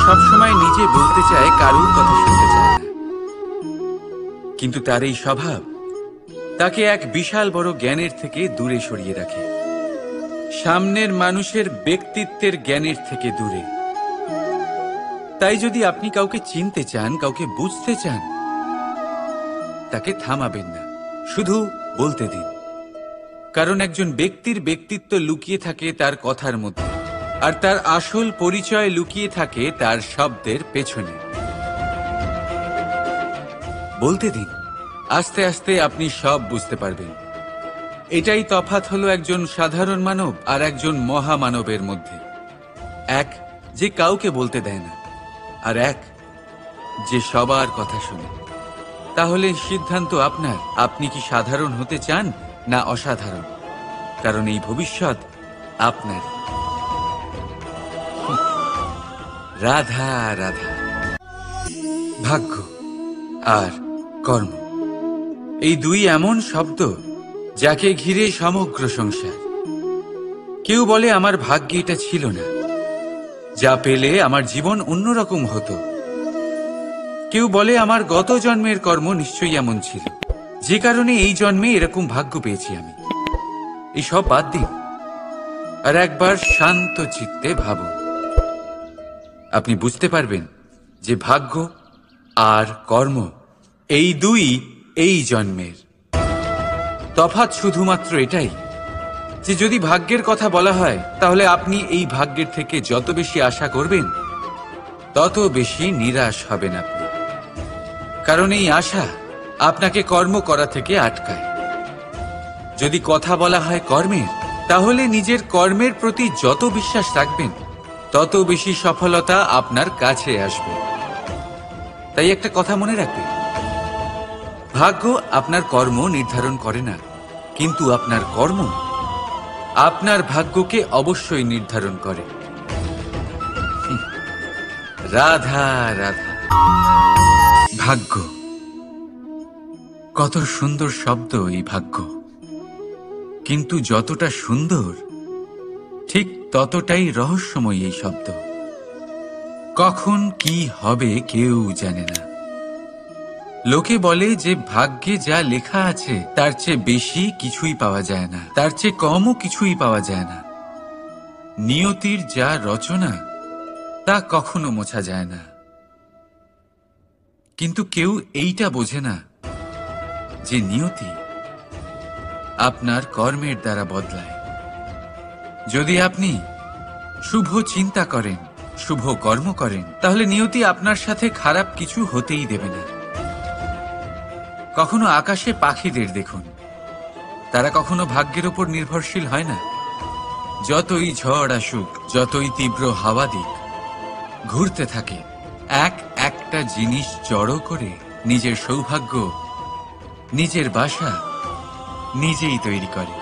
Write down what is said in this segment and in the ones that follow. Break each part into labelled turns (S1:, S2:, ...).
S1: সবসময় নিজে বলতে চায়, কারুর কথা শুনতে চায় না। কিন্তু তার এই স্বভাব তাকে এক বিশাল বড় জ্ঞানের থেকে দূরে সরিয়ে রাখে, সামনের মানুষের ব্যক্তিত্বের জ্ঞানের থেকে দূরে। তাই যদি আপনি কাউকে চিনতে চান, কাউকে বুঝতে চান, তাকে থামাবেন না, শুধু বলতে দিন। কারণ একজন ব্যক্তির ব্যক্তিত্ব লুকিয়ে থাকে তার কথার মধ্যে, আর তার আসল পরিচয় লুকিয়ে থাকে তার শব্দের পেছনে। বলতে দিন, আস্তে আস্তে আপনি সব বুঝতে পারবেন। এটাই তফাৎ হলো একজন সাধারণ মানব আর একজন মহামানবের মধ্যে। এক যে কাউকে বলতে দেয় না, আর এক যে সবার কথা শুনে। তাহলে সিদ্ধান্ত আপনার, আপনি কি সাধারণ হতে চান না অসাধারণ? কারণ এই ভবিষ্যৎ আপনার। রাধা রাধা। ভাগ্য আর কর্ম, এই দুই এমন শব্দ যাকে ঘিরে সমগ্র সংসার। কেউ বলে আমার ভাগ্যে এটা ছিল না, যা পেলে আমার জীবন অন্যরকম হতো। কেউ বলে আমার গত জন্মের কর্ম নিশ্চয়ই এমন ছিল, যে কারণে এই জন্মে এরকম ভাগ্য পেয়েছি আমি। এই সব বাদ দিন আর একবার শান্ত চিত্তে ভাবুন। আপনি বুঝতে পারবেন যে ভাগ্য আর কর্ম এই দুই এই জন্মের। তফাৎ শুধুমাত্র এটাই যে যদি ভাগ্যের কথা বলা হয়, তাহলে আপনি এই ভাগ্যের থেকে যত বেশি আশা করবেন তত বেশি নিরাশ হবেন আপনি। কারণ এই আশা আপনাকে কর্ম করা থেকে আটকায়। যদি কথা বলা হয় কর্মের, তাহলে নিজের কর্মের প্রতি যত বিশ্বাস রাখবেন তত বেশি সফলতা আপনার কাছে আসবে। তাই একটা কথা মনে রাখবেন, ভাগ্য আপনার কর্ম নির্ধারণ করে না, কিন্তু আপনার কর্ম আপনার ভাগ্যকে অবশ্যই নির্ধারণ করে। রাধা রাধা। ভাগ্য, কত সুন্দর শব্দ এই ভাগ্য। কিন্তু যতটা সুন্দর, ঠিক ততটাই রহস্যময় এই শব্দ। কখন কি হবে কেউ জানে না। লোকে বলে যে ভাগ্যে যা লেখা আছে তার চেয়ে বেশি কিছুই পাওয়া যায় না, তার চেয়ে কমও কিছুই পাওয়া যায় না। নিয়তির যা রচনা তা কখনো মোছা যায় না। কিন্তু কেউ এইটা বোঝে না যে নিয়তি আপনার কর্মের দ্বারা বদলায়। যদি আপনি শুভ চিন্তা করেন, শুভ কর্ম করেন, তাহলে নিয়তি আপনার সাথে খারাপ কিছু হতেই দেবে না। কখনো আকাশে পাখিদের দেখুন, তারা কখনো ভাগ্যের উপর নির্ভরশীল হয় না। যতই ঝড় আসুক, যতই তীব্র হাওয়া দিক, ঘুরতে থাকে, একটা জিনিস জড়ো করে নিজের সৌভাগ্য, নিজের বাসা নিজেই তৈরি করে।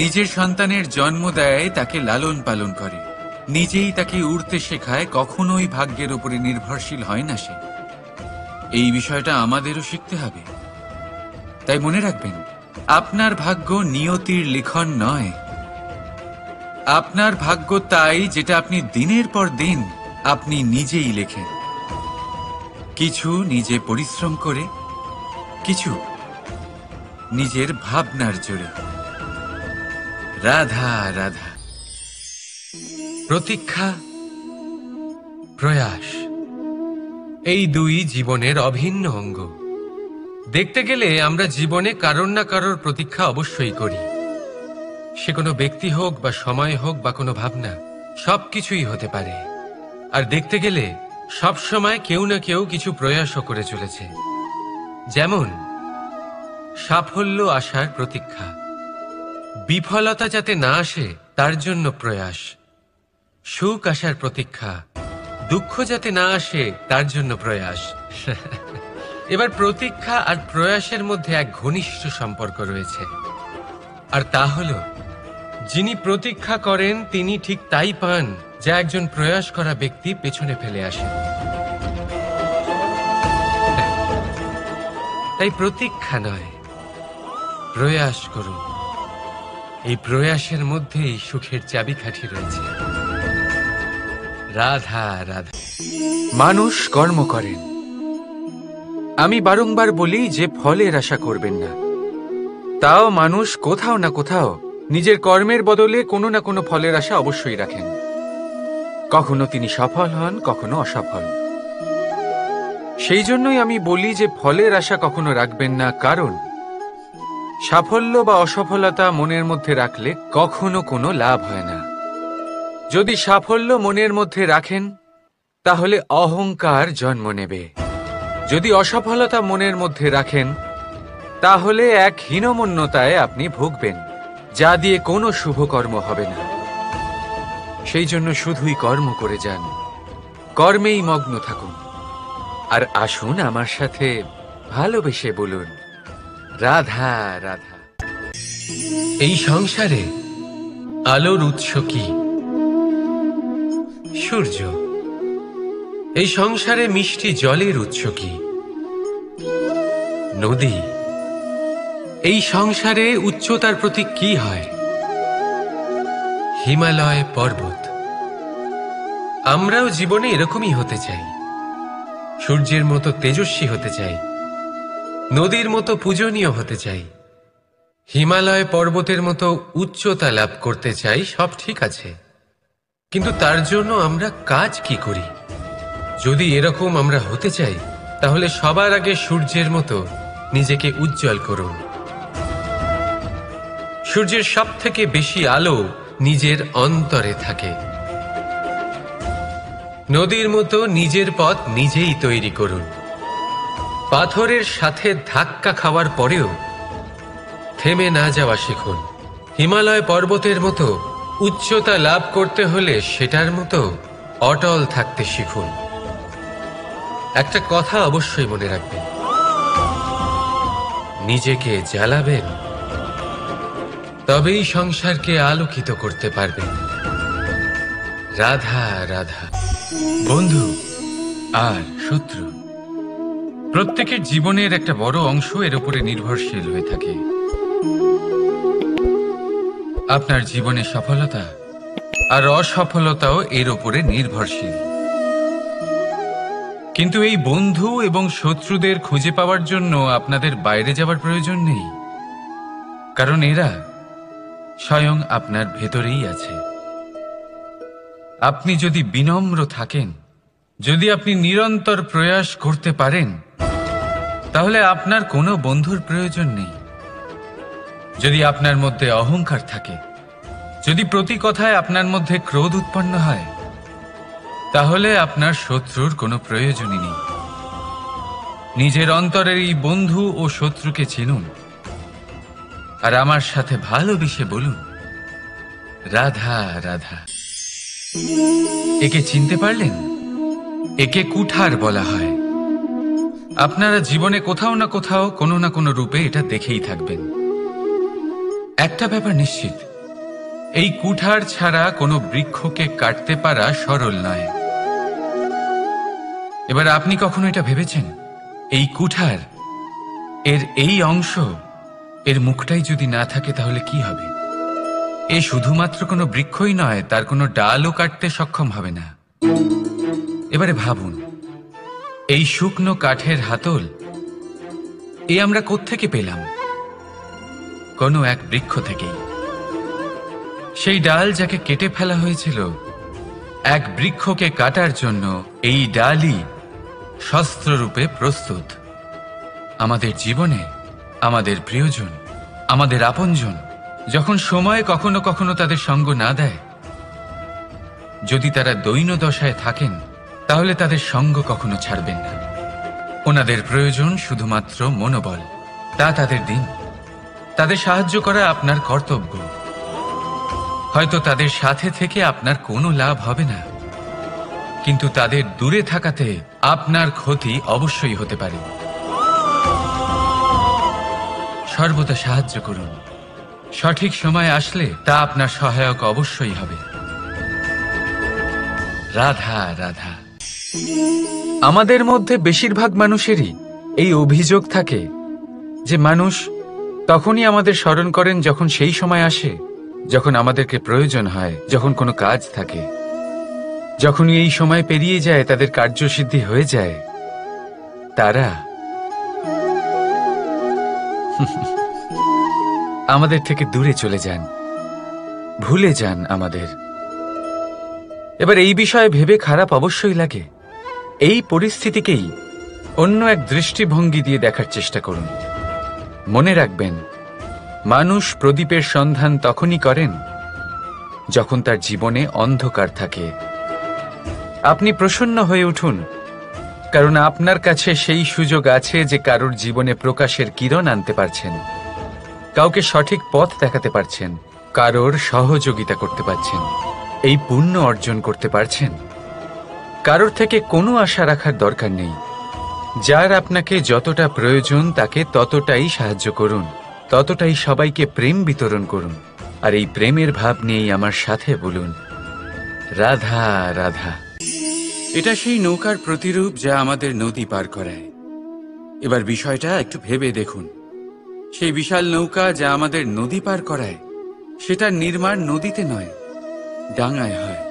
S1: নিজের সন্তানের জন্ম দেয়, তাকে লালন পালন করে, নিজেই তাকে উড়তে শেখায়, কখনোই ভাগ্যের উপরে নির্ভরশীল হয় না সে। এই বিষয়টা আমাদেরও শিখতে হবে। তাই মনে রাখবেন, আপনার ভাগ্য নিয়তির লিখন নয়। আপনার ভাগ্য তাই যেটা আপনি দিনের পর দিন আপনি নিজেই লেখেন। কিছু নিজে পরিশ্রম করে, কিছু নিজের ভাবনার জোরে। রাধা রাধা। প্রতীক্ষা, প্রয়াস, এই দুই জীবনের অভিন্ন অঙ্গ। দেখতে গেলে আমরা জীবনে কারোর না কারোর প্রতীক্ষা অবশ্যই করি। সে কোনো ব্যক্তি হোক বা সময় হোক বা কোনো ভাবনা, সবকিছুই হতে পারে। আর দেখতে গেলে সব সময় কেউ না কেউ কিছু প্রয়াসও করে চলেছে। যেমন সাফল্য আসার প্রতীক্ষা, বিফলতা যাতে না আসে তার জন্য প্রয়াস, সুখ আসার প্রতীক্ষা, দুঃখ যাতে না আসে তার জন্য প্রয়াস। এবার প্রতীক্ষা আর প্রয়াসের মধ্যে এক ঘনিষ্ঠ সম্পর্ক রয়েছে, আর তা হলো যিনি প্রতীক্ষা করেন তিনি ঠিক তাই পান যা একজন প্রয়াস করা ব্যক্তি পেছনে ফেলে আসে। তাই প্রতীক্ষা নয়, প্রয়াস করুন। এই প্রয়াসের মধ্যেই সুখের চাবিকাঠি রয়েছে। রাধা রাধা।
S2: মানুষ কর্ম করেন। আমি বারংবার বলি যে ফলের আশা করবেন না। তাও মানুষ কোথাও না কোথাও নিজের কর্মের বদলে কোনো না কোনো ফলের আশা অবশ্যই রাখেন। কখনো তিনি সফল হন, কখনো অসফল। সেই জন্যই আমি বলি যে ফলের আশা কখনো রাখবেন না, কারণ সাফল্য বা অসফলতা মনের মধ্যে রাখলে কখনো কোনো লাভ হয় না। যদি সাফল্য মনের মধ্যে রাখেন তাহলে অহংকার জন্ম নেবে। যদি অসফলতা মনের মধ্যে রাখেন তাহলে এক হীনমন্যতায় আপনি ভুগবেন, যা দিয়ে কোনো শুভকর্ম হবে না। সেই জন্য শুধুই কর্ম করে যান, কর্মেই মগ্ন থাকুন। আর আসুন আমার সাথে ভালোবেসে বলুন, রাধা রাধা।
S3: এই সংসারে আলোর উৎস কি? সূর্য। এই সংসারে মিষ্টি জলের উৎস কি? নদী। এই সংসারে উচ্চতার প্রতীক কি হয়? হিমালয় পর্বত। আমরাও জীবনে এরকমই হতে চাই, সূর্যের মতো তেজস্বী হতে চাই, নদীর মতো পূজনীয় হতে চাই, হিমালয় পর্বতের মতো উচ্চতা লাভ করতে চাই। সব ঠিক আছে, কিন্তু তার জন্য আমরা কাজ কি করি? যদি এরকম আমরা হতে চাই তাহলে সবার আগে সূর্যের মতো নিজেকে উজ্জ্বল করুন। সূর্যের সব থেকে বেশি আলো নিজের অন্তরে থাকে। নদীর মতো নিজের পথ নিজেই তৈরি করুন। পাথরের সাথে ধাক্কা খাওয়ার পরেও থেমে না যাওয়া শিখুন। হিমালয় পর্বতের মতো উচ্চতা লাভ করতে হলে সেটার মতো অটল থাকতে শিখুন। একটা কথা অবশ্যই মনে রাখবেন, নিজেকে জ্বালাবেন তবেই সংসারকে আলোকিত করতে পারবেন। রাধা রাধা।
S1: বন্ধু আর শত্রু প্রত্যেকের জীবনের একটা বড় অংশ এর উপরে নির্ভরশীল হয়ে থাকে। আপনার জীবনে সফলতা আর অসফলতাও এর উপরে নির্ভরশীল। কিন্তু এই বন্ধু এবং শত্রুদের খুঁজে পাওয়ার জন্য আপনাদের বাইরে যাওয়ার প্রয়োজন নেই, কারণ এরা স্বয়ং আপনার ভেতরেই আছে। আপনি যদি বিনম্র থাকেন, যদি আপনি নিরন্তর প্রয়াস করতে পারেন, তাহলে আপনার কোনো বন্ধুর প্রয়োজন নেই। যদি আপনার মধ্যে অহংকার থাকে, যদি প্রতি কথায় আপনার মধ্যে ক্রোধ উৎপন্ন হয়, তাহলে আপনার শত্রুর কোনো প্রয়োজনই নেই। নিজের অন্তরের এই বন্ধু ও শত্রুকে চিনুন, আর আমার সাথে ভালোবেসে বলুন, রাধা রাধা। একে চিনতে পারলেন? একে কুঠার বলা হয়। আপনারা জীবনে কোথাও না কোথাও কোনো না কোনো রূপে এটা দেখেই থাকবেন। একটা ব্যাপার নিশ্চিত, এই কুঠার ছাড়া কোনো বৃক্ষকে কাটতে পারা সরল নয়। এবার আপনি কখনো এটা ভেবেছেন, এই কুঠার এর এই অংশ, এর মুখটাই যদি না থাকে তাহলে কি হবে? এ শুধুমাত্র কোনো বৃক্ষই নয়, তার কোনো ডালও কাটতে সক্ষম হবে না। এবারে ভাবুন, এই শুকনো কাঠের হাতল এ আমরা কোত্থেকে পেলাম? কোনো এক বৃক্ষ থেকেই। সেই ডাল যাকে কেটে ফেলা হয়েছিল এক বৃক্ষকে কাটার জন্য, এই ডালই শস্ত্ররূপে প্রস্তুত। আমাদের জীবনে আমাদের প্রিয়জন, আমাদের আপনজন যখন সময় কখনো কখনো তাদের সঙ্গ না দেয়, যদি তারা দৈন্য দশায় থাকেন, তাহলে তাদের সঙ্গ কখনো ছাড়বেন না। ওনাদের প্রয়োজন শুধুমাত্র মনোবল। তা তাদের দিন, তাদের সাহায্য করা আপনার কর্তব্য। হয়তো তাদের সাথে থেকে আপনার কোনো লাভ হবে না, কিন্তু তাদের দূরে থাকাতে আপনার ক্ষতি অবশ্যই হতে পারে। সর্বদা সাহায্য করুন। সঠিক সময় আসলে তা আপনার সহায়ক অবশ্যই হবে। রাধা রাধা।
S2: আমাদের মধ্যে বেশিরভাগ মানুষেরই এই অভিযোগ থাকে যে মানুষ তখনই আমাদের স্মরণ করেন যখন সেই সময় আসে যখন আমাদেরকে প্রয়োজন হয়, যখন কোনো কাজ থাকে। যখনই এই সময় পেরিয়ে যায়, তাদের কার্যসিদ্ধি হয়ে যায়, তারা আমাদের থেকে দূরে চলে যান, ভুলে যান আমাদের। এবার এই বিষয়ে ভেবে খারাপ অবশ্যই লাগে। এই পরিস্থিতিকেই অন্য এক দৃষ্টিভঙ্গি দিয়ে দেখার চেষ্টা করুন। মনে রাখবেন, মানুষ প্রদীপের সন্ধান তখনই করেন যখন তার জীবনে অন্ধকার থাকে। আপনি প্রসন্ন হয়ে উঠুন, কারণ আপনার কাছে সেই সুযোগ আছে যে কারোর জীবনে প্রকাশের কিরণ আনতে পারছেন, কাউকে সঠিক পথ দেখাতে পারছেন, কারোর সহযোগিতা করতে পারছেন, এই পুণ্য অর্জন করতে পারছেন। কারোর থেকে কোনো আশা রাখার দরকার নেই। যার আপনাকে যতটা প্রয়োজন তাকে ততটাই সাহায্য করুন, ততটাই সবাইকে প্রেম বিতরণ করুন। আর এই প্রেমের ভাব নিয়েই আমার সাথে বলুন, রাধা রাধা।
S1: এটা সেই নৌকার প্রতিরূপ যা আমাদের নদী পার করায়। এবার বিষয়টা একটু ভেবে দেখুন। সেই বিশাল নৌকা যা আমাদের নদী পার করায়, সেটার নির্মাণ নদীতে নয়, ডাঙায় হয়।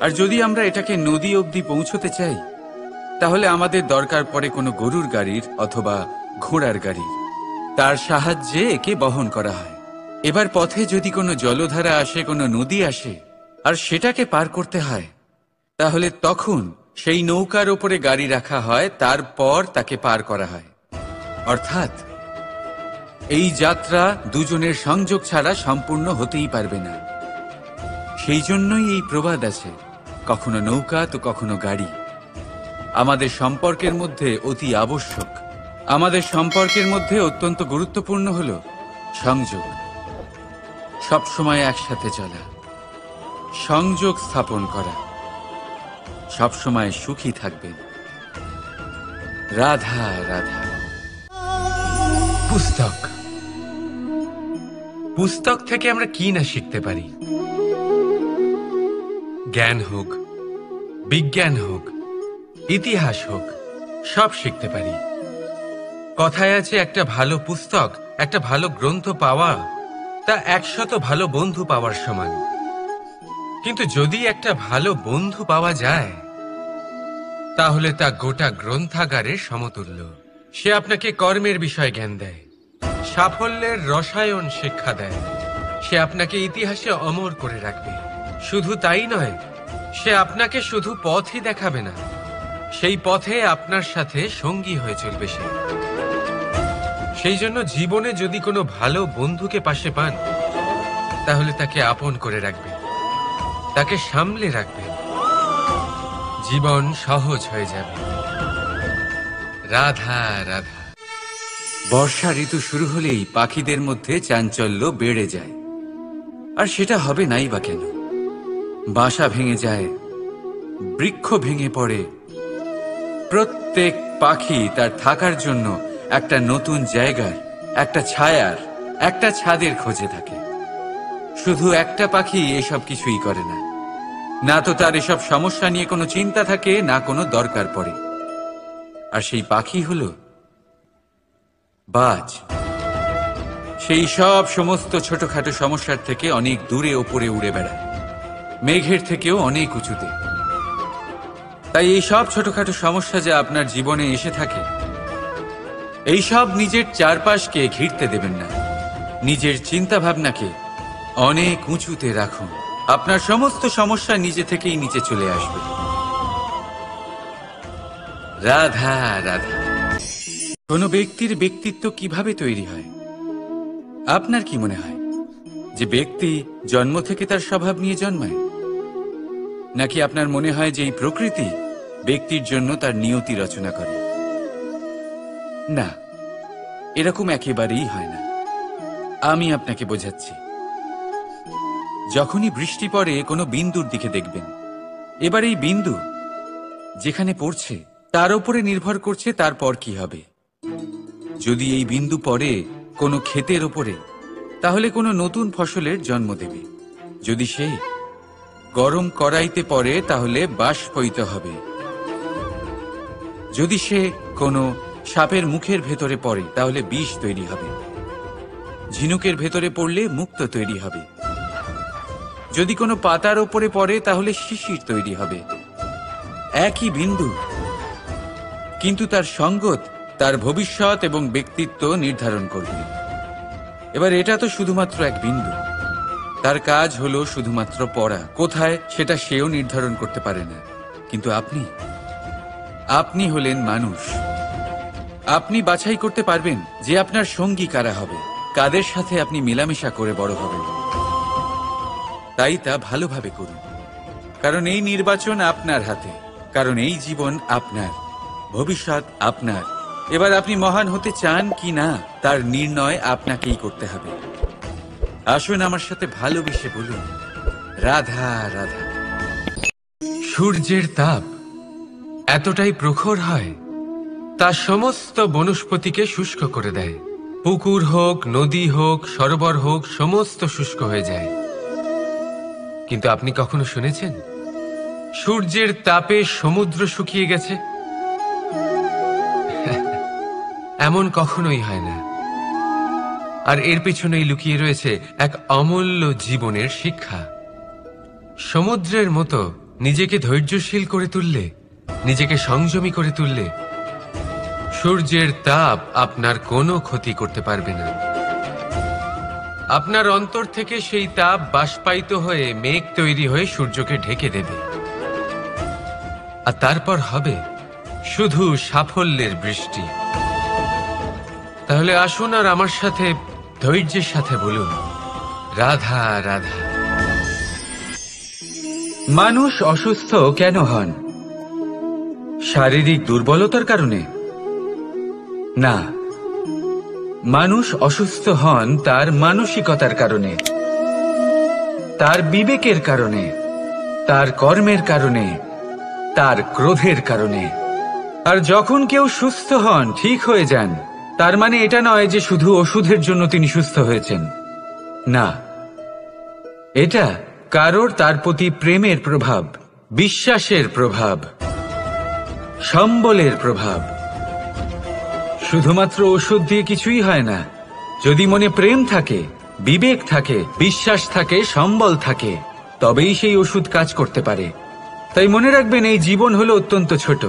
S1: আর যদি আমরা এটাকে নদী অবধি পৌঁছতে চাই, তাহলে আমাদের দরকার পড়ে কোনো গরুর গাড়ির অথবা ঘোড়ার গাড়ির। তার সাহায্যে একে বহন করা হয়। এবার পথে যদি কোনো জলধারা আসে, কোনো নদী আসে, আর সেটাকে পার করতে হয়, তাহলে তখন সেই নৌকার ওপরে গাড়ি রাখা হয়, তারপর তাকে পার করা হয়। অর্থাৎ এই যাত্রা দুজনের সংযোগ ছাড়া সম্পূর্ণ হতেই পারবে না। সেই জন্যই এই প্রবাদ আছে, কখনো নৌকা তো কখনো গাড়ি। আমাদের সম্পর্কের মধ্যে অতি আবশ্যক, আমাদের সম্পর্কের মধ্যে অত্যন্ত গুরুত্বপূর্ণ হল সংযোগ। সবসময় একসাথে চলা, সংযোগ স্থাপন করা। সবসময় সুখী থাকবেন। রাধা রাধা।
S3: পুস্তক, পুস্তক থেকে আমরা কি না শিখতে পারি। জ্ঞান হোক, বিজ্ঞান হোক, ইতিহাস হোক, সব শিখতে পারি। কথায় আছে, একটা ভালো পুস্তক, একটা ভালো গ্রন্থ পাওয়া তা 100 ভালো বন্ধু পাওয়ার সমান। কিন্তু যদি একটা ভালো বন্ধু পাওয়া যায়, তাহলে তা গোটা গ্রন্থাগারের সমতুল্য। সে আপনাকে কর্মের বিষয়ে জ্ঞান দেয়, সাফল্যের রসায়ন শিক্ষা দেয়। সে আপনাকে ইতিহাসে অমর করে রাখবে। শুধু তাই নয়, সে আপনাকে শুধু পথই দেখাবে না, সেই পথে আপনার সাথে সঙ্গী হয়ে চলবে সে। সেই জন্য জীবনে যদি কোনো ভালো বন্ধুকে পাশে পান, তাহলে তাকে আপন করে রাখবেন, তাকে সামলে রাখবেন। জীবন সহজ হয়ে যাবে। রাধা রাধা।
S1: বর্ষা ঋতু শুরু হলেই পাখিদের মধ্যে চাঞ্চল্য বেড়ে যায়। আর সেটা হবে নাই বা কেন? বাসা ভেঙে যায়, বৃক্ষ ভেঙে পড়ে। প্রত্যেক পাখি তার থাকার জন্য একটা নতুন জায়গার, একটা ছায়ার, একটা ছাদের খোঁজে থাকে। শুধু একটা পাখি এসব কিছুই করে না। না তো তার এসব সমস্যা নিয়ে কোনো চিন্তা থাকে, না কোনো দরকার পড়ে। আর সেই পাখি হলো বাজ। সেই সব সমস্ত ছোটখাটো সমস্যার থেকে অনেক দূরে ওপরে উড়ে বেড়ায়, মেঘের থেকেও অনেক উঁচুতে। তাই এই সব ছোটখাটো সমস্যা যা আপনার জীবনে এসে থাকে, এই সব নিজের চারপাশকে ঘিরতে দেবেন না। নিজের চিন্তা ভাবনাকে অনেক উঁচুতে রাখুন। আপনার সমস্ত সমস্যা নিজে থেকেই নিচে চলে আসবে। রাধা রাধা। কোনো ব্যক্তির ব্যক্তিত্ব কিভাবে তৈরি হয়? আপনার কি মনে হয় যে ব্যক্তি জন্ম থেকে তার স্বভাব নিয়ে জন্মায়? নাকি আপনার মনে হয় যে এই প্রকৃতি ব্যক্তির জন্য তার নিয়তি রচনা করে? না, এরকম একেবারেই হয় না। আমি আপনাকে বোঝাচ্ছি। যখনই বৃষ্টি পড়ে কোনো বিন্দুর দিকে দেখবেন। এবার এই বিন্দু যেখানে পড়ছে তার উপরে নির্ভর করছে তারপর কি হবে। যদি এই বিন্দু পড়ে কোনো ক্ষেতের ওপরে, তাহলে কোনো নতুন ফসলের জন্ম দেবে। যদি সে গরম কড়াইতে পড়ে, তাহলে বাষ্পীত হবে। যদি সে কোনো সাপের মুখের ভেতরে পড়ে, তাহলে বিষ তৈরি হবে। ঝিনুকের ভেতরে পড়লে মুক্তো তৈরি হবে। যদি কোনো পাতার ওপরে পড়ে তাহলে শিশির তৈরি হবে, একই বিন্দু, কিন্তু তার সঙ্গত তার ভবিষ্যৎ এবং ব্যক্তিত্ব নির্ধারণ করবে। এবার এটা তো শুধুমাত্র এক বিন্দু, তার কাজ হলো শুধুমাত্র পড়া, কোথায় সেটা সেও নির্ধারণ করতে পারে না। কিন্তু আপনি হলেন মানুষ, আপনি বাছাই করতে পারবেন যে আপনার সঙ্গী কারা হবে, কাদের সাথে আপনি মেলামেশা করে বড় হবেন। তাই তা ভালোভাবে করুন, কারণ এই নির্বাচন আপনার হাতে, কারণ এই জীবন আপনার, ভবিষ্যৎ আপনার। এবার আপনি মহান হতে চান কি না তার নির্ণয় আপনাকেই করতে হবে। আসুন আমার সাথে ভালোবেসে বলুন, রাধা রাধা।
S3: সূর্যের তাপ এতটাই প্রখর হয়, তা সমস্ত বনস্পতিকে শুষ্ক করে দেয়। পুকুর হোক, নদী হোক, সরোবর হোক, সমস্ত শুষ্ক হয়ে যায়। কিন্তু আপনি কখনো শুনেছেন সূর্যের তাপে সমুদ্র শুকিয়ে গেছে? এমন কখনোই হয় না। আর এর পেছনেই লুকিয়ে রয়েছে এক অমূল্য জীবনের শিক্ষা। সমুদ্রের মতো নিজেকে ধৈর্যশীল করে তুললে, নিজেকে সংযমী করে তুললে, সূর্যের তাপ আপনার কোনো ক্ষতি করতে পারবে না। আপনার অন্তর থেকে সেই তাপ বাষ্পায়িত হয়ে মেঘ তৈরি হয়ে সূর্যকে ঢেকে দেবে, আর তারপর হবে শুধু সাফল্যের বৃষ্টি। তাহলে আসুন আর আমার সাথে ধৈর্যের সাথে বলুন, রাধা রাধা।
S1: মানুষ অসুস্থ কেন হন? শারীরিক দুর্বলতার কারণে? না, মানুষ অসুস্থ হন তার মানসিকতার কারণে, তার বিবেকের কারণে, তার কর্মের কারণে, তার ক্রোধের কারণে। আর যখন কেউ সুস্থ হন, ঠিক হয়ে যান, তার মানে এটা নয় যে শুধু ওষুধের জন্য তিনি সুস্থ হয়েছেন। না, এটা কারোর তার প্রতি প্রেমের প্রভাব, বিশ্বাসের প্রভাব, সম্বলের প্রভাব। শুধুমাত্র ওষুধ দিয়ে কিছুই হয় না। যদি মনে প্রেম থাকে, বিবেক থাকে, বিশ্বাস থাকে, সম্বল থাকে, তবেই সেই ওষুধ কাজ করতে পারে। তাই মনে রাখবেন, এই জীবন হলো অত্যন্ত ছোট।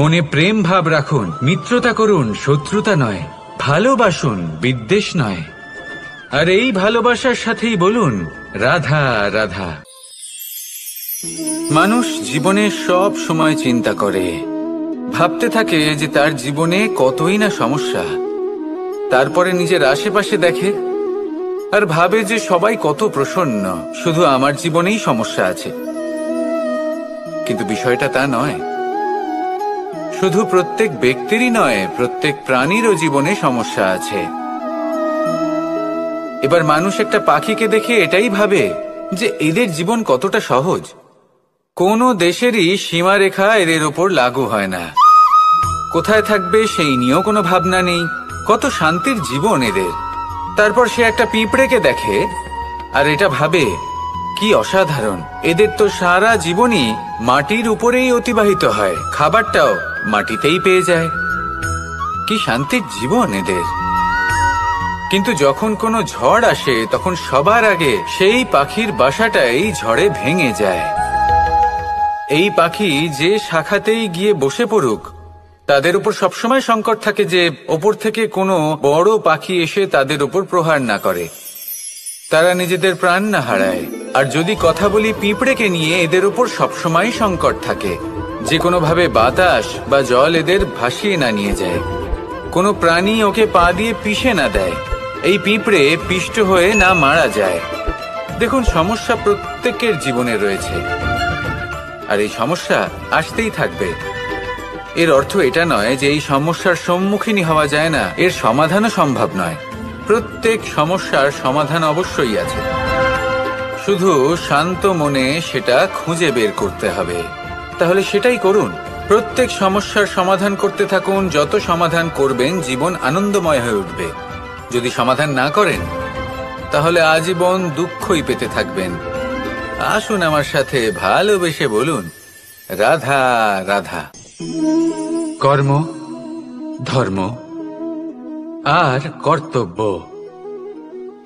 S1: মনে প্রেম ভাব রাখুন, মিত্রতা করুন, শত্রুতা নয়, ভালোবাসুন, বিদ্বেষ নয়। আর এই ভালোবাসার সাথেই বলুন, রাধা রাধা। মানুষ জীবনে সব সময় চিন্তা করে, ভাবতে থাকে যে তার জীবনে কতই না সমস্যা। তারপরে নিজের আশেপাশে দেখে আর ভাবে যে সবাই কত প্রসন্ন, শুধু আমার জীবনেই সমস্যা আছে। কিন্তু বিষয়টা তা নয়। শুধু প্রত্যেক ব্যক্তিরই নয়, প্রত্যেক প্রাণীরও জীবনে সমস্যা আছে। এবার মানুষ একটা পাখিকে দেখে এটাই ভাবে যে এদের জীবন কতটা সহজ। কোনো দেশেরই সীমারেখা এদের ওপর লাগু হয় না। কোথায় থাকবে সেই নিয়েও কোনো ভাবনা নেই, কত শান্তির জীবন এদের। তারপর সে একটা পিঁপড়েকে দেখে আর এটা ভাবে, কি অসাধারণ, এদের তো সারা জীবনই মাটির উপরেই অতিবাহিত হয়, খাবারটাও মাটিতেই পেয়ে যায়, কি শান্তির জীবন এদের। কিন্তু যখন কোনো ঝড় আসে, তখন সবার আগে সেই পাখির বাসাটাই ঝড়ে ভেঙে যায়। এই পাখি যে শাখাতেই গিয়ে বসে পড়ুক, তাদের উপর সবসময় সংকট থাকে যে ওপর থেকে কোনো বড় পাখি এসে তাদের উপর প্রহার না করে, তারা নিজেদের প্রাণ না হারায়। আর যদি কথা বলি পিঁপড়েকে নিয়ে, এদের উপর সবসময় সংকট থাকে যে কোনোভাবে বাতাস বা জল এদের ভাসিয়ে না নিয়ে যায়, কোনো প্রাণী ওকে পা দিয়ে পিষে না দেয়, এই পিঁপড়ে পিষ্ট হয়ে না মারা যায়। দেখুন, সমস্যা প্রত্যেকের জীবনে রয়েছে, আর এই সমস্যা আসতেই থাকবে। এর অর্থ এটা নয় যে এই সমস্যার সম্মুখীন হওয়া যায় না, এর সমাধানও সম্ভব নয়। প্রত্যেক সমস্যার সমাধান অবশ্যই আছে, শুধু শান্ত মনে সেটা খুঁজে বের করতে হবে। তাহলে সেটাই করুন, প্রত্যেক সমস্যার সমাধান করতে থাকুন। যত সমাধান করবেন, জীবন আনন্দময় হয়ে উঠবে। যদি সমাধান না করেন, তাহলে আজীবন দুঃখই পেতে থাকবেন। আসুন আমার সাথে ভালোবেসে বলুন, রাধা রাধা। কর্ম, ধর্ম আর কর্তব্য,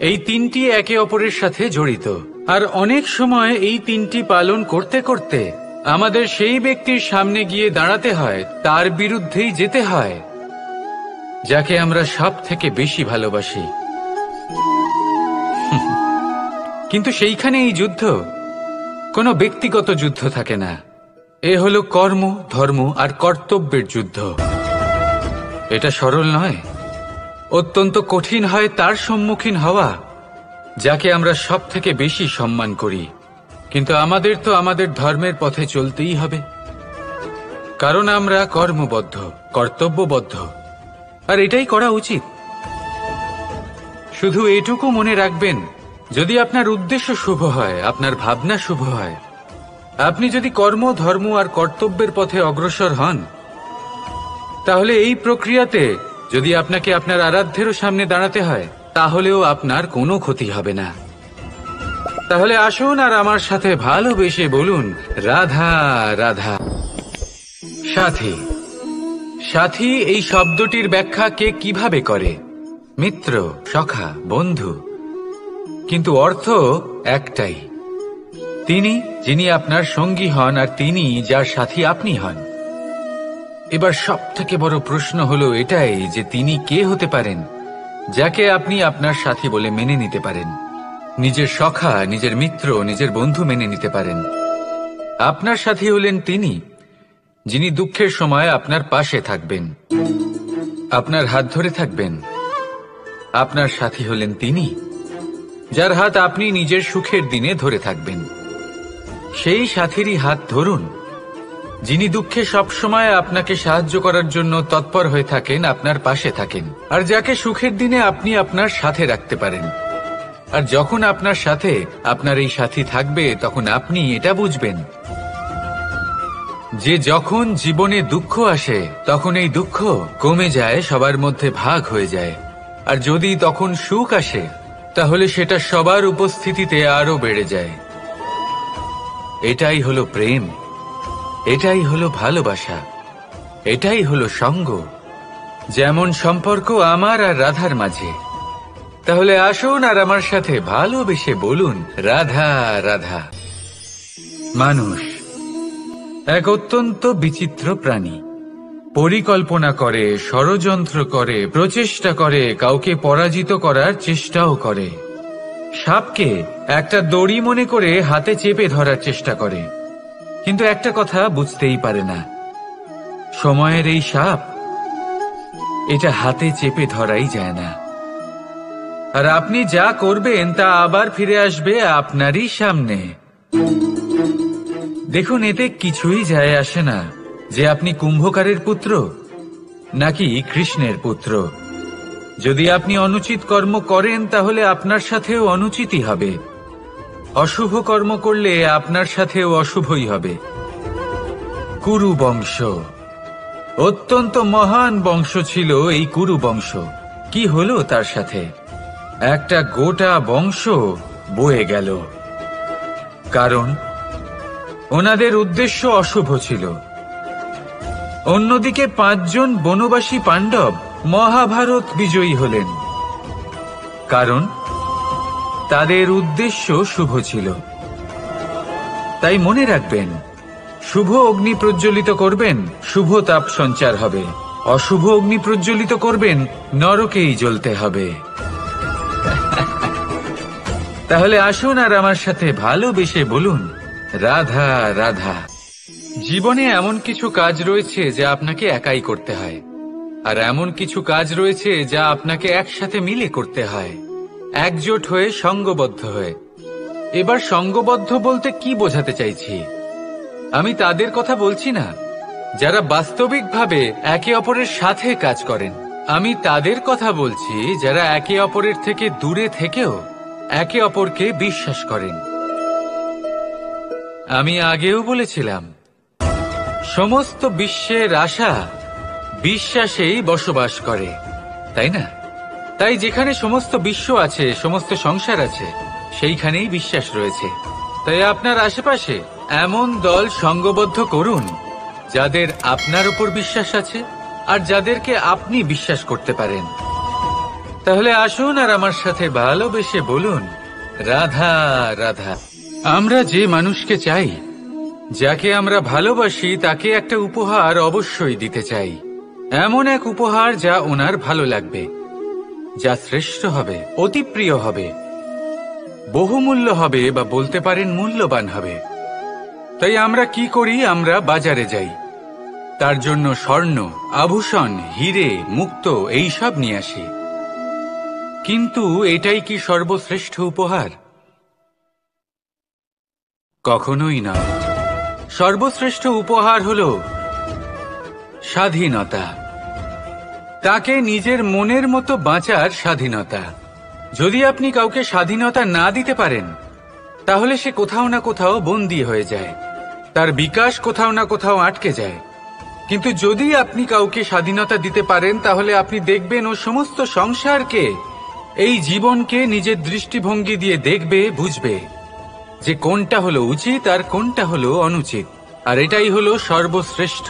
S1: এই তিনটি একে অপরের সাথে জড়িত।
S2: আর অনেক সময় এই তিনটি পালন করতে করতে আমাদের সেই ব্যক্তির সামনে গিয়ে দাঁড়াতে হয়, তার বিরুদ্ধেই যেতে হয়, যাকে আমরা সব থেকে বেশি ভালোবাসি। কিন্তু সেইখানে এই যুদ্ধ কোনো ব্যক্তিগত যুদ্ধ থাকে না। এ হলো কর্ম, ধর্ম আর কর্তব্যের যুদ্ধ। এটা সরল নয়, অত্যন্ত কঠিন হয় তার সম্মুখীন হওয়া যাকে আমরা সব থেকে বেশি সম্মান করি। কিন্তু আমাদের তো আমাদের ধর্মের পথে চলতেই হবে, কারণ আমরা কর্মবদ্ধ, কর্তব্যবদ্ধ, আর এটাই করা উচিত। শুধু এটুকু মনে রাখবেন, যদি আপনার উদ্দেশ্য শুভ হয়, আপনার ভাবনা শুভ হয়, আপনি যদি কর্ম, ধর্ম আর কর্তব্যের পথে অগ্রসর হন, তাহলে এই প্রক্রিয়াতে যদি আপনাকে আপনার আরাধ্যেরও সামনে দাঁড়াতে হয়, তাহলেও আপনার কোনো ক্ষতি হবে না। তাহলে আসুন আর আমার সাথে ভালোবেসে বলুন, রাধা রাধা। সাথী। সাথী এই শব্দটির ব্যাখ্যা কে কিভাবে করে? মিত্র, সখা, বন্ধু। কিন্তু অর্থ একটাই, তিনি যিনি আপনার সঙ্গী হন আর তিনি যার সাথী আপনি হন। এবার সব থেকে বড় প্রশ্ন হলো এটাই যে তিনি কে হতে পারেন যাকে আপনি আপনার সাথী বলে মেনে নিতে পারেন, নিজের সখা, নিজের মিত্র, নিজের বন্ধু মেনে নিতে পারেন। আপনার সাথী হলেন তিনি যিনি দুঃখের সময় আপনার পাশে থাকবেন, আপনার হাত ধরে থাকবেন। আপনার সাথী হলেন তিনি যার হাত আপনি নিজের সুখের দিনে ধরে থাকবেন। সেই সাথীরই হাত ধরুন যিনি দুঃখে সবসময় আপনাকে সাহায্য করার জন্য তৎপর হয়ে থাকেন, আপনার পাশে থাকেন, আর যাকে সুখের দিনে আপনি আপনার সাথে রাখতে পারেন। আর যখন আপনার সাথে আপনার এই সাথী থাকবে, তখন আপনি এটা বুঝবেন যে যখন জীবনে দুঃখ আসে, তখন এই দুঃখ কমে যায়, সবার মধ্যে ভাগ হয়ে যায়। আর যদি তখন সুখ আসে, তাহলে সেটা সবার উপস্থিতিতে আরো বেড়ে যায়। এটাই হলো প্রেম, এটাই হলো ভালোবাসা, এটাই হলো সঙ্গ, যেমন সম্পর্ক আমার আর রাধার মাঝে। তাহলে আসুন আর আমার সাথে ভালোবেসে বলুন, রাধা রাধা। মানুষ এক অত্যন্ত বিচিত্র প্রাণী। পরিকল্পনা করে, ষড়যন্ত্র করে, প্রচেষ্টা করে, কাউকে পরাজিত করার চেষ্টাও করে। সাপকে একটা দড়ি মনে করে হাতে চেপে ধরার চেষ্টা করে, কিন্তু একটা কথা বুঝতেই পারে না, সময়ের এই সাপ, এটা হাতে চেপে ধরাই যায় না। আর আপনি যা করবেন তা আবার ফিরে আসবে আপনারই সামনে। দেখুন, এতে কিছুই যায় আসে না যে আপনি কুম্ভকারের পুত্র নাকি কৃষ্ণের পুত্র। যদি আপনি অনুচিত কর্ম করেন, তাহলে আপনার সাথেও অনুচিতই হবে। অশুভ কর্ম করলে আপনার সাথেও অশুভই হবে। কুরু বংশ অত্যন্ত মহান বংশ ছিল। এই কুরু বংশ কি হলো তার সাথে? একটা গোটা বংশ বয়ে গেল, কারণ ওনাদের উদ্দেশ্য অশুভ ছিল। অন্যদিকে 5 জন বনবাসী পাণ্ডব মহাভারত বিজয়ী হলেন, কারণ তাদের উদ্দেশ্য শুভ ছিল। তাই মনে রাখবেন, শুভ অগ্নি প্রজ্বলিত করবেন, শুভ তাপ সঞ্চার হবে। অশুভ অগ্নি প্রজ্বলিত করবেন, নরকেই জ্বলতে হবে। তাহলে আসুন আর আমার সাথে ভালোবেসে বলুন, রাধা রাধা। জীবনে এমন কিছু কাজ রয়েছে যা আপনাকে একাই করতে হয়, আর এমন কিছু কাজ রয়েছে যা আপনাকে একসাথে মিলে করতে হয়, একজোট হয়ে, সঙ্গবদ্ধ হয়ে। এবার সঙ্গবদ্ধ বলতে কি বোঝাতে চাইছি? আমি তাদের কথা বলছি না যারা বাস্তবিকভাবে একে অপরের সাথে কাজ করেন। আমি তাদের কথা বলছি যারা একে অপরের থেকে দূরে থেকেও একে অপরকে বিশ্বাস করেন। আমি আগেও বলেছিলাম, সমস্ত বিশ্বের আশা বিশ্বাসেই বসবাস করে, তাই না? তাই যেখানে সমস্ত বিশ্ব আছে, সমস্ত সংসার আছে, সেইখানেই বিশ্বাস রয়েছে। তাই আপনার আশেপাশে এমন দল সঙ্গবদ্ধ করুন যাদের আপনার উপর বিশ্বাস আছে আর যাদেরকে আপনি বিশ্বাস করতে পারেন। তাহলে আসুন আর আমার সাথে ভালোবেসে বলুন, রাধা রাধা। আমরা যে মানুষকে চাই, যাকে আমরা ভালোবাসি, তাকে একটা উপহার অবশ্যই দিতে চাই। এমন এক উপহার যা ওনার ভালো লাগবে, যা শ্রেষ্ঠ হবে, অতি প্রিয় হবে, বহুমূল্য হবে, বা বলতে পারেন মূল্যবান হবে। তাই আমরা কি করি? আমরা বাজারে যাই, তার জন্য স্বর্ণ, আভূষণ, হিরে, মুক্ত এইসব নিয়ে আসি। কিন্তু এটাই কি সর্বশ্রেষ্ঠ উপহার? কখনোই না। সর্বশ্রেষ্ঠ উপহার হলো স্বাধীনতা, তাকে নিজের মনের মতো বাঁচার স্বাধীনতা। যদি আপনি কাউকে স্বাধীনতা না দিতে পারেন, তাহলে সে কোথাও না কোথাও বন্দী হয়ে যায়, তার বিকাশ কোথাও না কোথাও আটকে যায়। কিন্তু যদি আপনি কাউকে স্বাধীনতা দিতে পারেন, তাহলে আপনি দেখবেন ও সমস্ত সংসারকে, এই জীবনকে নিজের দৃষ্টিভঙ্গি দিয়ে দেখবে, বুঝবে যে কোনটা হলো উচিত আর কোনটা হলো অনুচিত। আর এটাই হলো সর্বশ্রেষ্ঠ।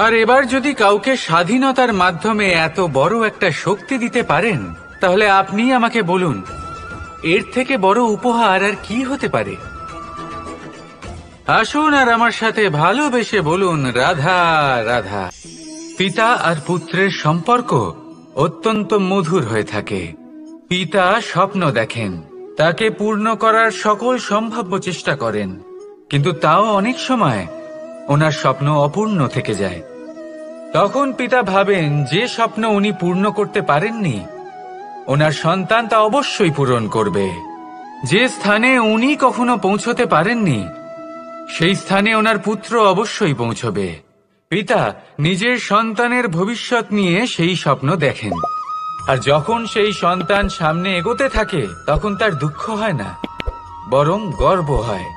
S2: আর এবার যদি কাউকে স্বাধীনতার মাধ্যমে এত বড় একটা শক্তি দিতে পারেন, তাহলে আপনি আমাকে বলুন, এর থেকে বড় উপহার আর কি হতে পারে? আসুন আর আমার সাথে ভালোবেসে বলুন, রাধা রাধা। পিতা আর পুত্রের সম্পর্ক অত্যন্ত মধুর হয়ে থাকে। পিতা স্বপ্ন দেখেন, তাকে পূর্ণ করার সকল সম্ভাব্য চেষ্টা করেন, কিন্তু তাও অনেক সময় ওনার স্বপ্ন অপূর্ণ থেকে যায়। তখন পিতা ভাবেন যে স্বপ্ন উনি পূর্ণ করতে পারেননি, ওনার সন্তান তা অবশ্যই পূরণ করবে। যে স্থানে উনি কখনো পৌঁছতে পারেননি, সেই স্থানে ওনার পুত্র অবশ্যই পৌঁছবে। পিতা নিজের সন্তানের ভবিষ্যৎ নিয়ে সেই স্বপ্ন দেখেন, আর যখন সেই সন্তান সামনে এগোতে থাকে, তখন তার দুঃখ হয় না, বরং গর্ব হয়।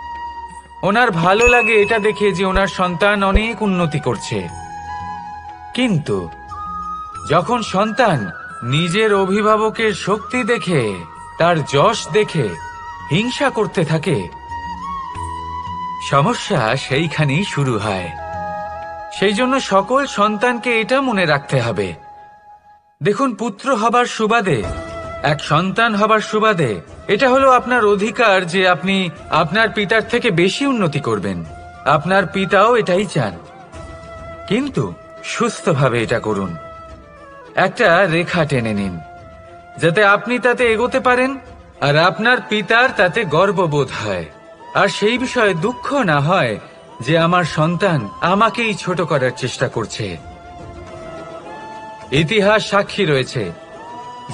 S2: ওনার ভালো লাগে এটা দেখে যে ওনার সন্তান অনেক উন্নতি করছে। কিন্তু যখন সন্তান নিজের অভিভাবকের শক্তি দেখে, তার যশ দেখে হিংসা করতে থাকে, সমস্যা সেইখানেই শুরু হয়। সেই জন্য সকল সন্তানকে এটা মনে রাখতে হবে, দেখুন, পুত্র হবার সুবাদে, এক সন্তান হবার সুবাদে, এটা হলো আপনার অধিকার যে আপনি আপনার পিতার থেকে বেশি উন্নতি করবেন। আপনার পিতাও এটাই চান, কিন্তু সুস্থভাবে এটা করুন। একটা রেখা টেনে নিন, যাতে আপনি তাতে এগোতে পারেন, আর আপনার পিতার তাতে গর্ববোধ হয়, আর সেই বিষয়ে দুঃখ না হয় যে আমার সন্তান আমাকেই ছোট করার চেষ্টা করছে। ইতিহাস সাক্ষী রয়েছে,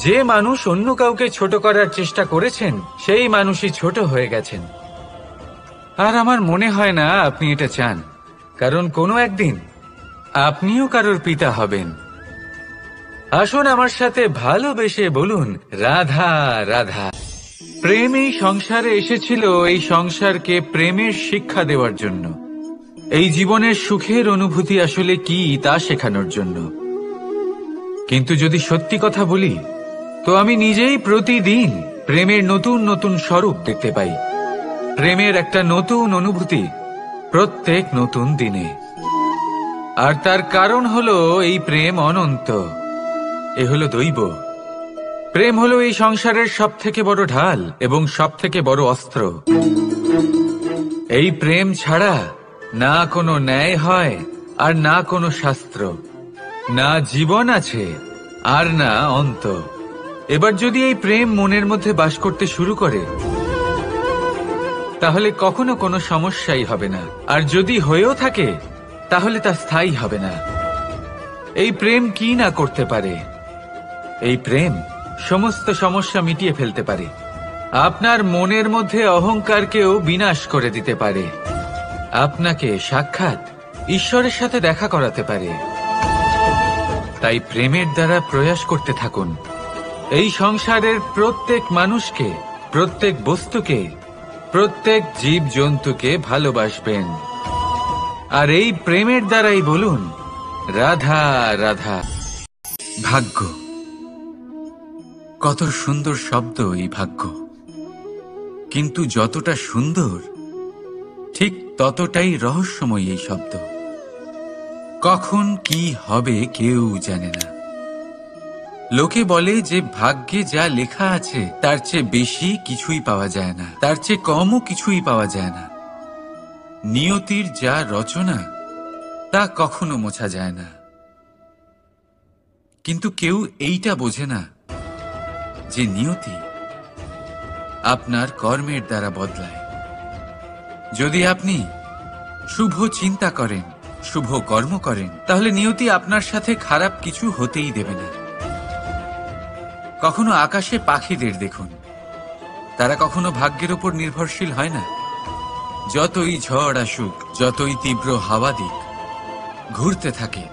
S2: যে মানুষ অন্য কাউকে ছোট করার চেষ্টা করেছেন, সেই মানুষই ছোট হয়ে গেছেন। আর আমার মনে হয় না আপনি এটা চান, কারণ কোনো একদিন আপনিও কারোর পিতা হবেন। আসুন আমার সাথে ভালোবেসে বলুন, রাধা রাধা। প্রেম এই সংসারে এসেছিল এই সংসারকে প্রেমের শিক্ষা দেওয়ার জন্য, এই জীবনের সুখের অনুভূতি আসলে কি তা শেখানোর জন্য। কিন্তু যদি সত্যি কথা বলি, তো আমি নিজেই প্রতিদিন প্রেমের নতুন নতুন স্বরূপ দেখতে পাই, প্রেমের একটা নতুন অনুভূতি প্রত্যেক নতুন দিনে। আর তার কারণ হলো এই প্রেম অনন্ত, এ হলো দৈব। প্রেম হলো এই সংসারের সব থেকে বড় ঢাল এবং সব থেকে বড় অস্ত্র। এই প্রেম ছাড়া না কোনো ন্যায় হয়, আর না কোনো শাস্ত্র, না জীবন আছে, আর না অন্ত। এবার যদি এই প্রেম মনের মধ্যে বাস করতে শুরু করে, তাহলে কখনো কোনো সমস্যাই হবে না, আর যদি হয়েও থাকে, তাহলে তা স্থায়ী হবে না। এই প্রেম কি না করতে পারে? এই প্রেম সমস্ত সমস্যা মিটিয়ে ফেলতে পারে, আপনার মনের মধ্যে অহংকারকেও বিনাশ করে দিতে পারে, আপনাকে সাক্ষাৎ ঈশ্বরের সাথে দেখা করাতে পারে। তাই প্রেমের দ্বারা প্রয়াস করতে থাকুন, এই সংসারের প্রত্যেক মানুষকে, প্রত্যেক বস্তুকে, প্রত্যেক জীব জন্তুকে ভালোবাসবেন। আর এই প্রেমের দ্বারাই বলুন, রাধা রাধা।
S1: ভাগ্য, কত সুন্দর শব্দ এই ভাগ্য। কিন্তু যতটা সুন্দর, ঠিক ততটাই রহস্যময় এই শব্দ। কখন কি হবে কেউ জানে না। লোকে বলে যে ভাগ্যে যা লেখা আছে তার চেয়ে বেশি কিছুই পাওয়া যায় না, তার চেয়ে কমও কিছুই পাওয়া যায় না। নিয়তির যা রচনা তা কখনো মোছা যায় না। কিন্তু কেউ এইটা বোঝে না যে নিয়তি আপনার কর্মের দ্বারা বদলায়। যদি আপনি শুভ চিন্তা করেন, শুভ কর্ম করেন, তাহলে নিয়তি আপনার সাথে খারাপ কিছু হতেই দেবে না। কখনো আকাশে পাখিদের দেখুন, তারা কখনো ভাগ্যের উপর নির্ভরশীল হয় না। যতই ঝড় আসুক, যতই তীব্র হাওয়া দিক, ঘুরতে থাকে,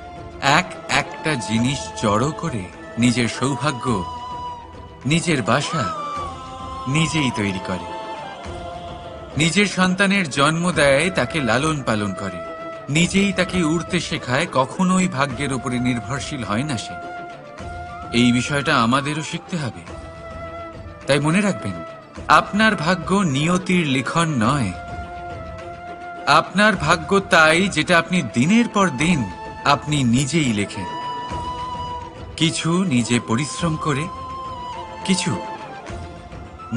S1: একটা জিনিস জড়ো করে নিজের সৌভাগ্য, নিজের বাসা নিজেই তৈরি করে। নিজের সন্তানের জন্ম দেয়, তাকে লালন পালন করে, নিজেই তাকে উড়তে শেখায়, কখনোই ভাগ্যের উপরে নির্ভরশীল হয় না সে। এই বিষয়টা আমাদেরও শিখতে হবে। তাই মনে রাখবেন, আপনার ভাগ্য নিয়তির লিখন নয়। আপনার ভাগ্য তাই যেটা আপনি দিনের পর দিন আপনি নিজেই লেখেন। কিছু নিজে পরিশ্রম করে, কিছু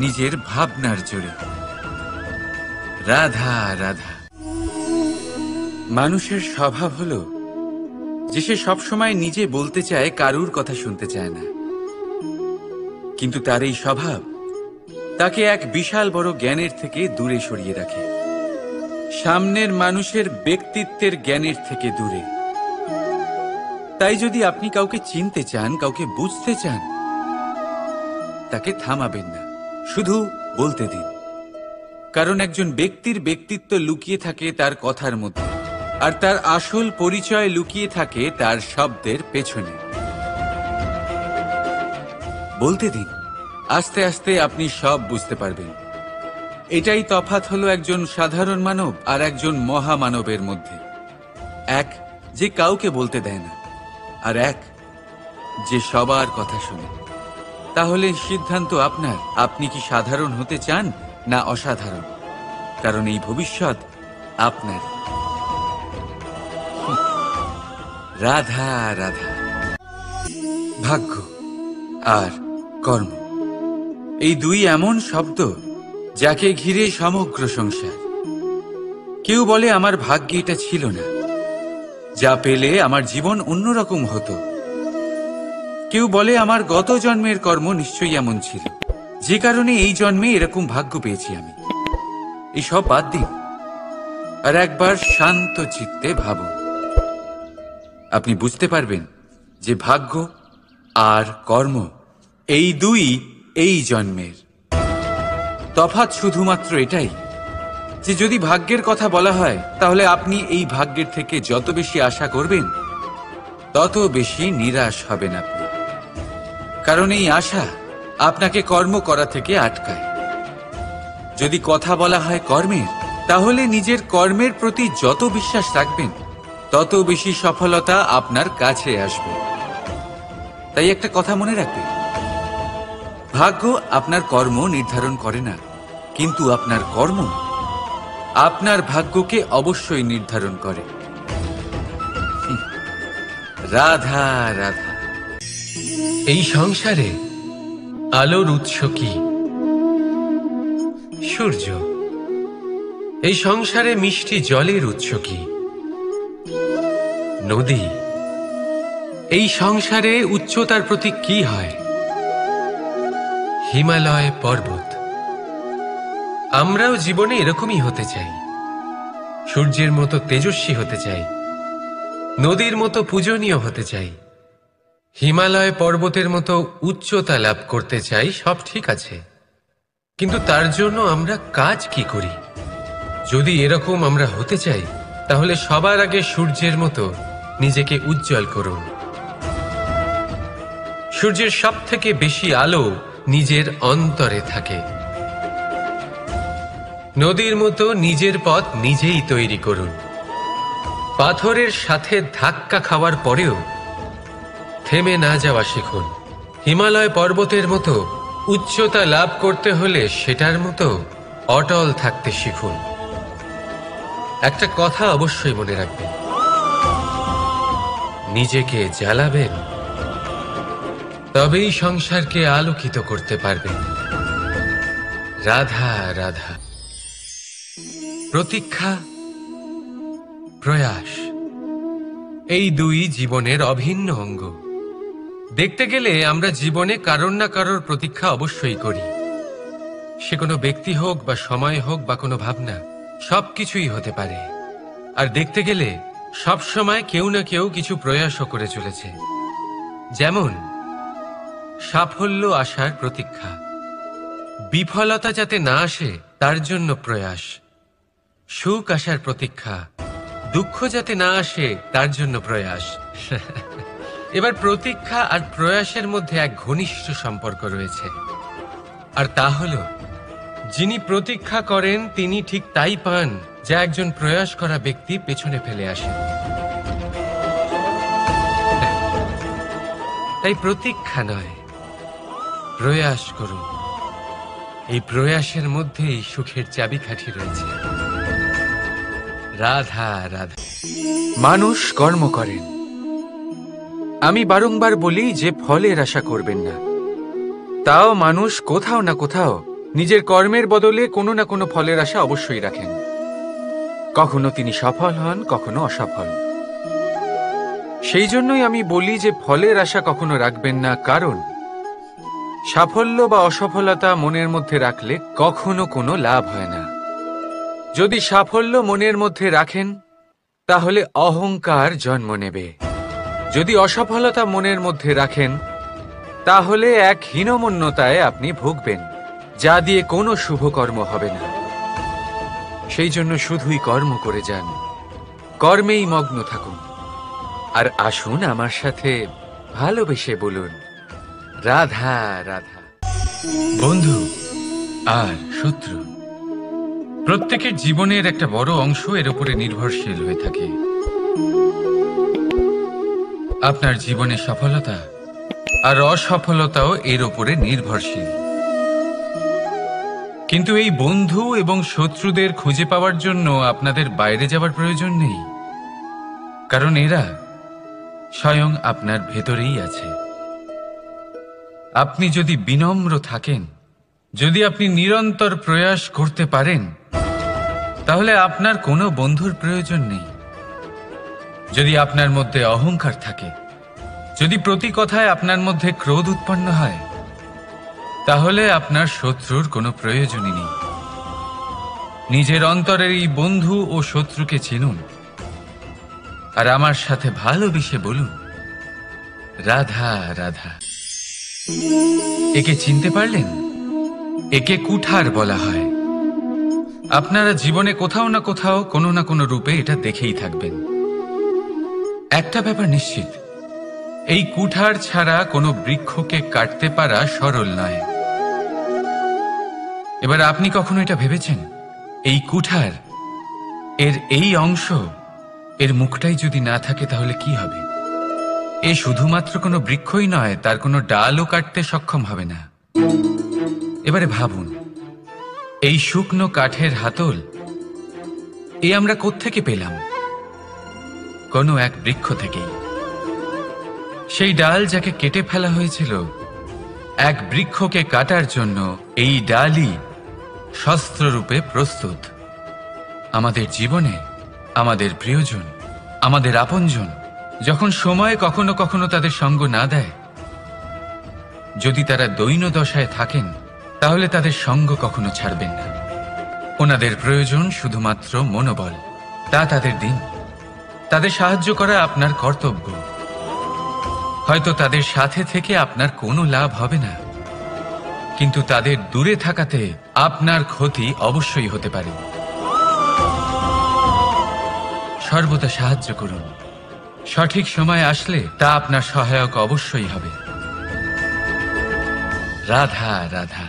S1: নিজের ভাবনার জোরে। রাধা রাধা। মানুষের স্বভাব হলো যে সে সবসময় নিজে বলতে চায়, কারুর কথা শুনতে চায় না। কিন্তু তার এই স্বভাব তাকে এক বিশাল বড় জ্ঞানের থেকে দূরে সরিয়ে রাখে, সামনের মানুষের ব্যক্তিত্বের জ্ঞানের থেকে দূরে। তাই যদি আপনি কাউকে চিনতে চান, কাউকে বুঝতে চান, তাকে থামাবেন না, শুধু বলতে দিন। কারণ একজন ব্যক্তির ব্যক্তিত্ব লুকিয়ে থাকে তার কথার মধ্যে, আর তার আসল পরিচয় লুকিয়ে থাকে তার শব্দের পেছনে। বলতে দিন, আস্তে আস্তে আপনি সব বুঝতে পারবেন। এটাই তফাৎ হলো একজন সাধারণ মানব আর একজন মহামানবের মধ্যে। এক যে কাউকে বলতে দেয় না, আর এক যে সবার কথা শুনে। তাহলে সিদ্ধান্ত আপনার, আপনি কি সাধারণ হতে চান না অসাধারণ? কারণ এই ভবিষ্যৎ আপনার। রাধা রাধা। ভাগ্য আর কর্ম, এই দুই এমন শব্দ যাকে ঘিরে সমগ্র সংসার। কেউ বলে আমার ভাগ্যে এটা ছিল না, যা পেলে আমার জীবন অন্যরকম হতো। কেউ বলে আমার গত জন্মের কর্ম নিশ্চয়ই এমন ছিল, যে কারণে এই জন্মে এরকম ভাগ্য পেয়েছি আমি। এই সব বাদ দিন আর একবার শান্ত চিত্তে ভাবুন। আপনি বুঝতে পারবেন যে ভাগ্য আর কর্ম এই দুই এই জন্মের। তফাৎ শুধুমাত্র এটাই যে যদি ভাগ্যের কথা বলা হয়, তাহলে আপনি এই ভাগ্যের থেকে যত বেশি আশা করবেন তত বেশি নিরাশ হবেন আপনি। কারণ এই আশা আপনাকে কর্ম করা থেকে আটকায়। যদি কথা বলা হয় কর্মের, তাহলে নিজের কর্মের প্রতি যত বিশ্বাস রাখবেন তত বেশি সফলতা আপনার কাছে আসবে। তাই একটা কথা মনে রাখবেন, ভাগ্য আপনার কর্ম নির্ধারণ করে না, কিন্তু আপনার কর্ম আপনার ভাগ্যকে অবশ্যই নির্ধারণ করে। রাধা রাধা।
S3: এই সংসারে আলোর উৎস কি? সূর্য। এই সংসারে মিষ্টি জলের উৎস কি? নদী। এই সংসারে উচ্চতার প্রতীক কি হয়? হিমালয় পর্বত। আমরাও জীবনে এরকমই হতে চাই। সূর্যের মতো তেজস্বী হতে চাই, নদীর মতো পূজনীয় হতে চাই, হিমালয় পর্বতের মতো উচ্চতা লাভ করতে চাই। সব ঠিক আছে, কিন্তু তার জন্য আমরা কাজ কি করি? যদি এরকম আমরা হতে চাই, তাহলে সবার আগে সূর্যের মতো নিজেকে উজ্জ্বল করুন। সূর্যের সব থেকে বেশি আলো নিজের অন্তরে থাকে। নদীর মতো নিজের পথ নিজেই তৈরি করুন। পাথরের সাথে ধাক্কা খাওয়ার পরেও থেমে না যাওয়া শিখুন। হিমালয় পর্বতের মতো উচ্চতা লাভ করতে হলে সেটার মতো অটল থাকতে শিখুন। একটা কথা অবশ্যই মনে রাখবেন, নিজেকে জ্বালাবেন তবেই সংসারকে আলোকিত করতে পারবেন। রাধা রাধা। প্রতীক্ষা, প্রয়াস, এই দুই জীবনের অভিন্ন অঙ্গ। দেখতে গেলে আমরা জীবনে কারোর না কারোর প্রতীক্ষা অবশ্যই করি। সে কোনো ব্যক্তি হোক বা সময় হোক বা কোনো ভাবনা, সবকিছুই হতে পারে। আর দেখতে গেলে সব সময় কেউ না কেউ কিছু প্রয়াসও করে চলেছে। যেমন সাফল্য আসার প্রতীক্ষা, বিফলতা যাতে না আসে তার জন্য প্রয়াস, সুখ আসার প্রতীক্ষা, দুঃখ যাতে না আসে তার জন্য প্রয়াস। এবার প্রতীক্ষা আর প্রয়াসের মধ্যে এক ঘনিষ্ঠ সম্পর্ক রয়েছে, আর তা হল যিনি প্রতীক্ষা করেন তিনি ঠিক তাই পান যা একজন প্রয়াস করা ব্যক্তি পেছনে ফেলে আসেন। তাই প্রতীক্ষা নয়, প্রয়াস করুন। এই প্রয়াসের মধ্যেই সুখের চাবিকাঠি রয়েছে। রাধা রাধা।
S2: মানুষ কর্ম করেন। আমি বারংবার বলি যে ফলের আশা করবেন না। তাও মানুষ কোথাও না কোথাও নিজের কর্মের বদলে কোনো না কোনো ফলের আশা অবশ্যই রাখেন। কখনো তিনি সফল হন, কখনো অসফল। সেই জন্যই আমি বলি যে ফলের আশা কখনো রাখবেন না, কারণ সাফল্য বা অসফলতা মনের মধ্যে রাখলে কখনো কোনো লাভ হয় না। যদি সাফল্য মনের মধ্যে রাখেন তাহলে অহংকার জন্ম নেবে। যদি অসফলতা মনের মধ্যে রাখেন তাহলে এক হীনমন্যতায় আপনি ভুগবেন, যা দিয়ে কোনো শুভকর্ম হবে না। সেই জন্য শুধুই কর্ম করে যান, কর্মেই মগ্ন থাকুন। আর আসুন আমার সাথে ভালোবেসে বলুন, রাধা রাধা।
S1: বন্ধু আর শত্রু, প্রত্যেকের জীবনের একটা বড় অংশ এর উপরে নির্ভরশীল হয়ে থাকে। আপনার জীবনের সফলতা আর অসফলতাও এর উপরে নির্ভরশীল। কিন্তু এই বন্ধু এবং শত্রুদের খুঁজে পাওয়ার জন্য আপনাদের বাইরে যাওয়ার প্রয়োজন নেই, কারণ এরা স্বয়ং আপনার ভেতরেই আছে। আপনি যদি বিনম্র থাকেন, যদি আপনি নিরন্তর প্রয়াস করতে পারেন, তাহলে আপনার কোনো বন্ধুর প্রয়োজন নেই। যদি আপনার মধ্যে অহংকার থাকে, যদি প্রতি কথায় আপনার মধ্যে ক্রোধ উৎপন্ন হয়, তাহলে আপনার শত্রুর কোনো প্রয়োজনই নেই। নিজের অন্তরের এই বন্ধু ও শত্রুকে চিনুন, আর আমার সাথে ভালোবেসে বলুন, রাধা রাধা। একে চিনতে পারলেন? একে কুঠার বলা হয়। আপনারা জীবনে কোথাও না কোথাও কোনো না কোনো রূপে এটা দেখেই থাকবেন। একটা ব্যাপার নিশ্চিত, এই কুঠার ছাড়া কোনো বৃক্ষকে কাটতে পারা সরল নয়। এবার আপনি কখনো এটা ভেবেছেন, এই কুঠার, এর এই অংশ, এর মুখটাই যদি না থাকে তাহলে কি হবে? এ শুধুমাত্র কোনো বৃক্ষই নয়, তার কোনো ডালও কাটতে সক্ষম হবে না। এবারে ভাবুন, এই শুকনো কাঠের হাতল এ আমরা কোত্থেকে পেলাম? কোনো এক বৃক্ষ থেকেই। সেই ডাল যাকে কেটে ফেলা হয়েছিল এক বৃক্ষকে কাটার জন্য, এই ডালই শস্ত্ররূপে প্রস্তুত। আমাদের জীবনে আমাদের প্রিয়জন, আমাদের আপনজন যখন সময় কখনো কখনো তাদের সঙ্গ না দেয়, যদি তারা দৈন্য দশায় থাকেন, তাহলে তাদের সঙ্গ কখনো ছাড়বেন না। ওনাদের প্রয়োজন শুধুমাত্র মনোবল, তা তাদের দিন। তাদের সাহায্য করা আপনার কর্তব্য। হয়তো তাদের সাথে থেকে আপনার কোনো লাভ হবে না, কিন্তু তাদের দূরে থাকাতে আপনার ক্ষতি অবশ্যই হতে পারে। সর্বদা সাহায্য করুন। সঠিক সময় আসলে তা আপনার সহায়ক অবশ্যই হবে। রাধা রাধা।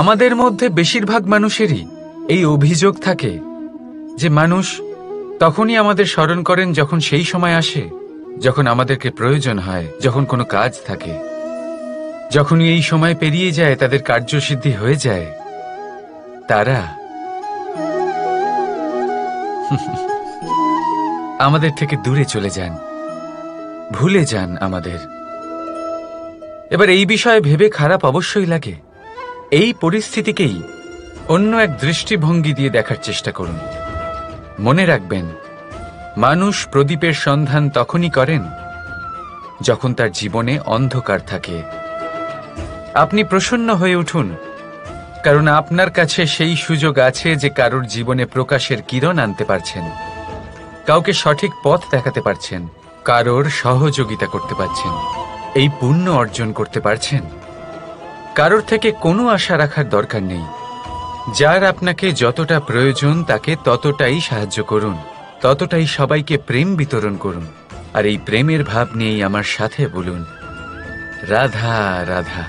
S2: আমাদের মধ্যে বেশিরভাগ মানুষেরই এই অভিযোগ থাকে যে মানুষ তখনই আমাদের স্মরণ করেন যখন সেই সময় আসে যখন আমাদেরকে প্রয়োজন হয়, যখন কোনো কাজ থাকে। যখনই এই সময় পেরিয়ে যায়, তাদের কার্যসিদ্ধি হয়ে যায়, তারা আমাদের থেকে দূরে চলে যান, ভুলে যান আমাদের। এবার এই বিষয়ে ভেবে খারাপ অবশ্যই লাগে। এই পরিস্থিতিকেই অন্য এক দৃষ্টিভঙ্গি দিয়ে দেখার চেষ্টা করুন। মনে রাখবেন, মানুষ প্রদীপের সন্ধান তখনই করেন যখন তার জীবনে অন্ধকার থাকে। আপনি প্রসন্ন হয়ে উঠুন, কারণ আপনার কাছে সেই সুযোগ আছে যে কারোর জীবনে প্রকাশের কিরণ আনতে পারছেন, কাউকে সঠিক পথ দেখাতে পারছেন, কারোর সহযোগিতা করতে পারছেন, এই পুণ্য অর্জন করতে পারছেন। কারোর থেকে কোনো আশা রাখার দরকার নেই। যার আপনাকে যতটা প্রয়োজন তাকে ততটাই সাহায্য করুন, ততটাই সবাইকে প্রেম বিতরণ করুন। আর এই প্রেমের ভাব নিয়েই আমার সাথে বলুন, রাধা রাধা।